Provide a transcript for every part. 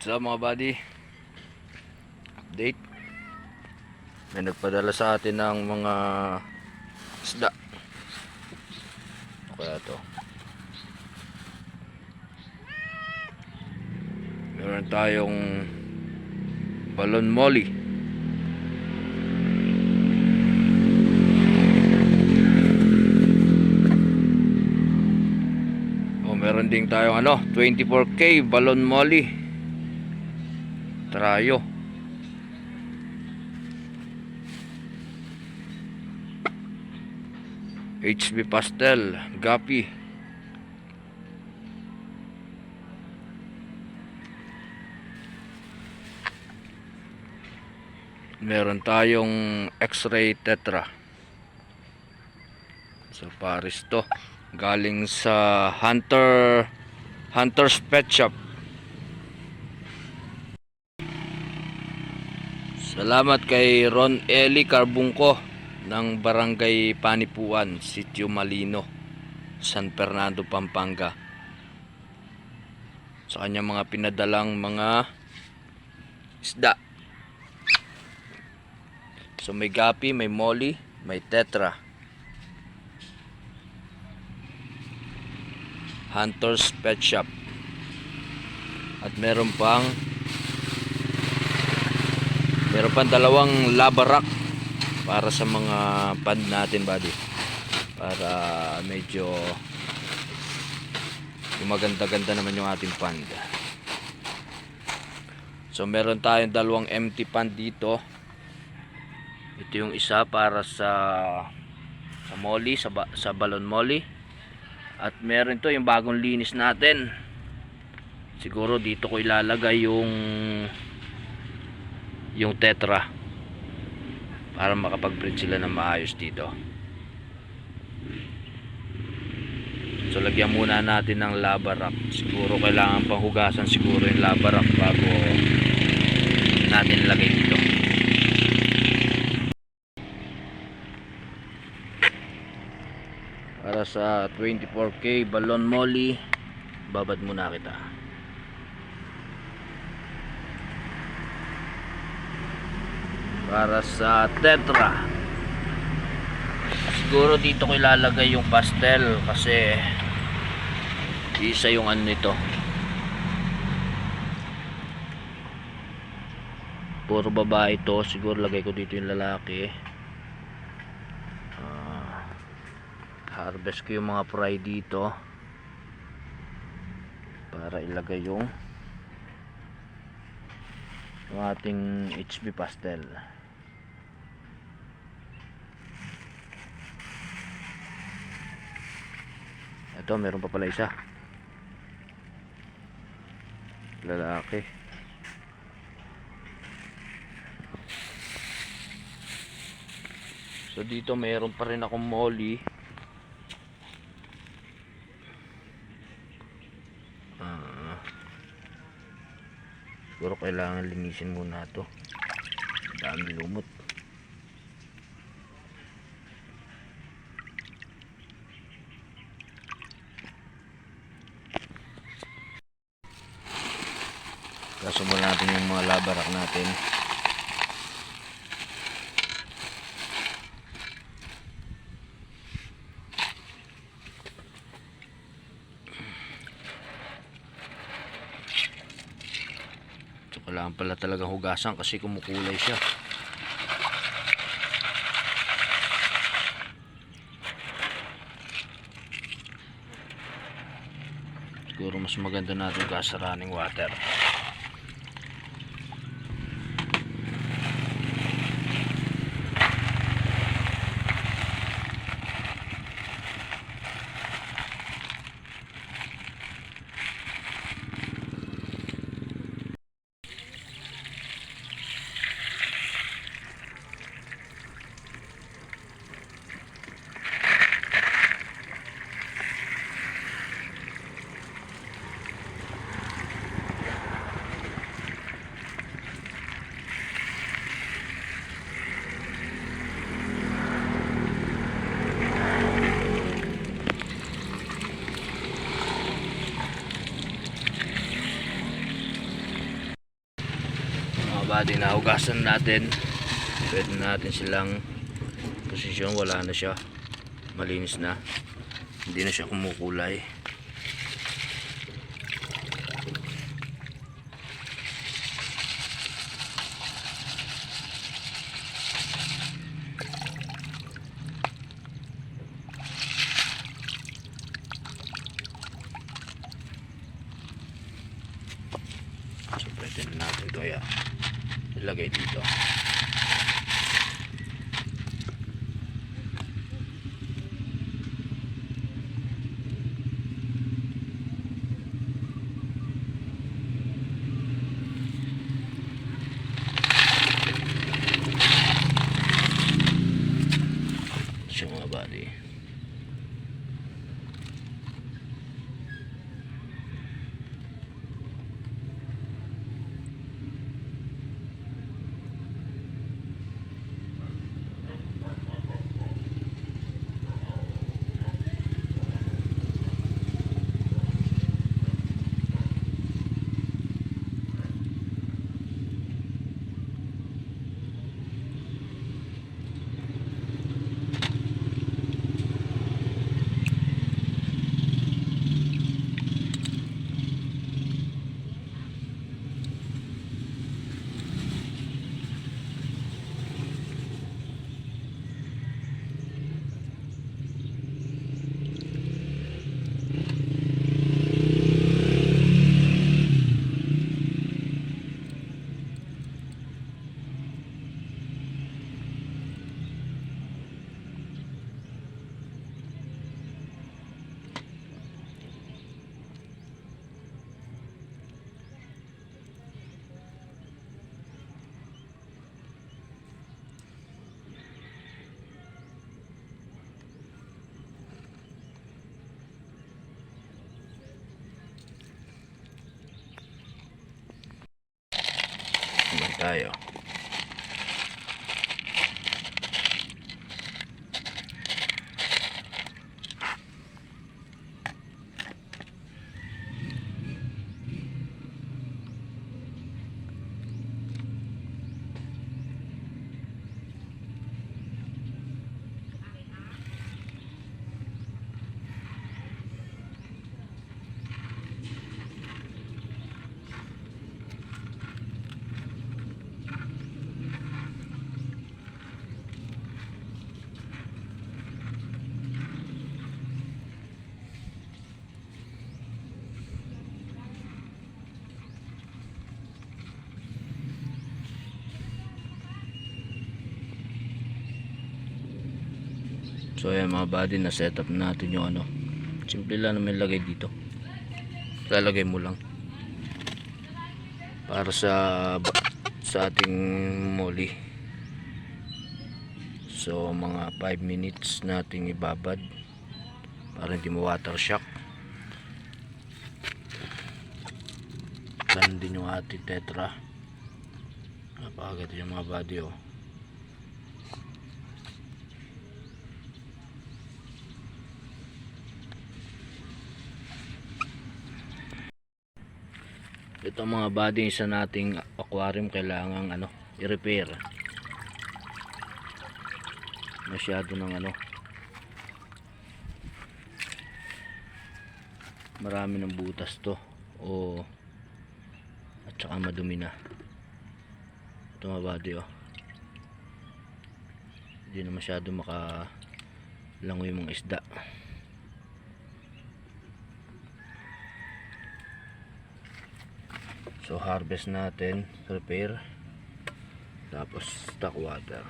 What's up mga buddy? Update. May nagpadala sa atin ng mga isda. O kaya to. Meron tayong balon molly. Meron ding tayong 24K balon molly. Trayo. HB pastel, gapi. Meron tayong X-ray tetra. So pares to. Galing sa Hunter's Pet Shop. Salamat kay Ron Eli Carbungco ng Barangay Panipuan, Sitio Malino, San Fernando, Pampanga, sa kanyang mga pinadalang mga isda. So may gapi, may molly, may tetra. Hunter's Pet Shop. At meron pang dalawang lava rock para sa mga pond natin, buddy, para medyo maganda-ganda naman yung ating pond. So meron tayong dalawang empty pond dito. Ito yung isa para sa molly, sa balon molly. At meron to yung bagong linis natin. Siguro dito ko ilalagay yung tetra para makapag-breed sila ng maayos dito. So lagyan muna natin ng lava rock. Siguro kailangan pang hugasan siguro yung lava rock bago natin ilagay dito. Para sa 24K balon molly, babad muna kita. Para sa tetra, siguro dito ko ilalagay yung pastel kasi isa yung nito. Puro babae ito, siguro lagay ko dito yung lalaki. Harvest ko yung mga fry dito para ilagay yung ating HB pastel. Ito, meron pa pala isa lalaki. So dito meron pa rin akong molly. Siguro kailangan linisin muna ito. Dami lumot. Kaso muna natin yung mga labarak natin. Kailangan pala talagang hugasan kasi kumukulay siya. Siguro mas maganda natin gasa running water. mga buddy, nahugasan natin. Pwede natin silang posisyon. Wala na siya, malinis na, hindi na siya kumukulay. So pwede na natin ito ilagay dito. So mga buddy, naman tayo. So ayan mga buddy, na set up natin yung simple lang naman lagay dito. Lalagay mo lang para sa ating molly. So mga 5 minutes nating ibabad para hindi mo water shock. Ganun din yung ating tetra. Napakaganda yung mga buddy oh. Ito mga buddy, sa nating aquarium kailangang i-repair. Masyado ng marami ng butas to at saka madumi na. Ito mga buddy oh. Hindi na masyado makalangoy yung mga isda. So harvest natin, repair, tapos stock water.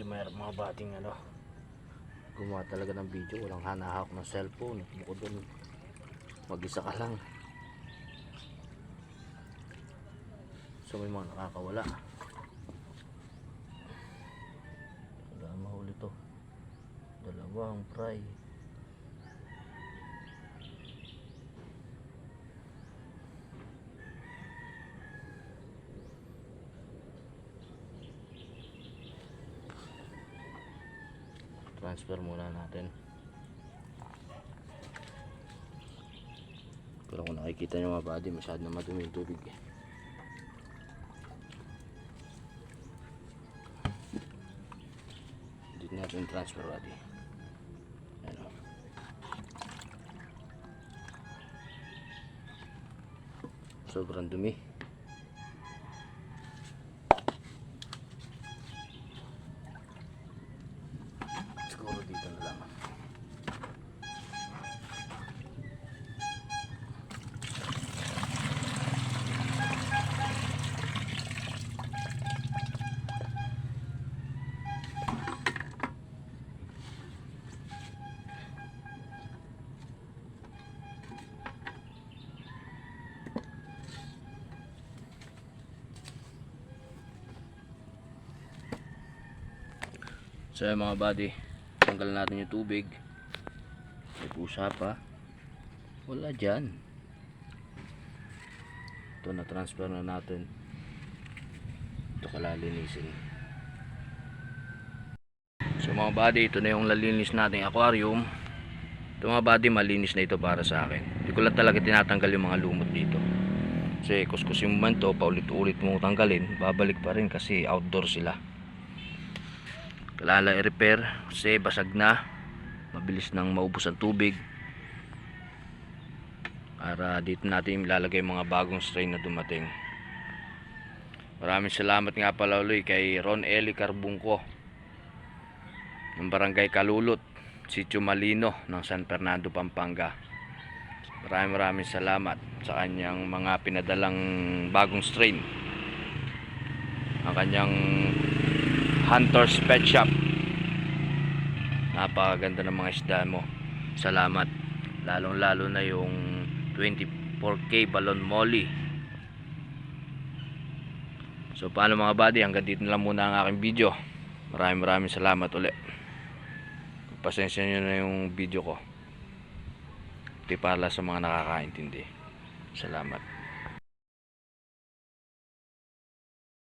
medyo mayroon mga bating gumawa talaga ng video, walang hanahak ng cellphone bukod dun mag-isa ka lang, so may mga nakakawala. Wala mahuli to, dalawang fry. Transfer muna natin. Pero kung nakikita nyo mga buddy, masyado na madumi yung tubig eh. Dito natin transfer buddy. Ano, sobrang dumi. Siguro dito na lang. So yun mga buddy, tanggal natin yung tubig. May pusa pa, wala dyan. Ito na transfer na natin. Ito kalalinisin. So mga buddy, ito na yung lalinis nating aquarium. Ito mga buddy, malinis na ito para sa akin. Hindi ko lang talaga tinatanggal yung mga lumot dito, kasi kuskusin mo man to, paulit-ulit mo tanggalin, babalik pa rin kasi outdoor sila. Kailangan i-repair kasi basag na, mabilis nang maubos ang tubig. Para dito natin ilalagay mga bagong strain na dumating. Maraming salamat nga pala ulit kay Ron Eli Carbungco ng Barangay Kalulot, Sitio Malino ng San Fernando, Pampanga. Maraming salamat sa kanyang mga pinadalang bagong strain. Ang kanyang Hunter's Pet Shop. Napakaganda ng mga isda mo. Salamat. Lalong lalo na yung 24K balon molly. So paano mga buddy, hanggang dito na lang muna ang aking video. Maraming salamat ulit. Pasensya nyo na yung video ko. Ito para sa mga nakakaintindi. Salamat.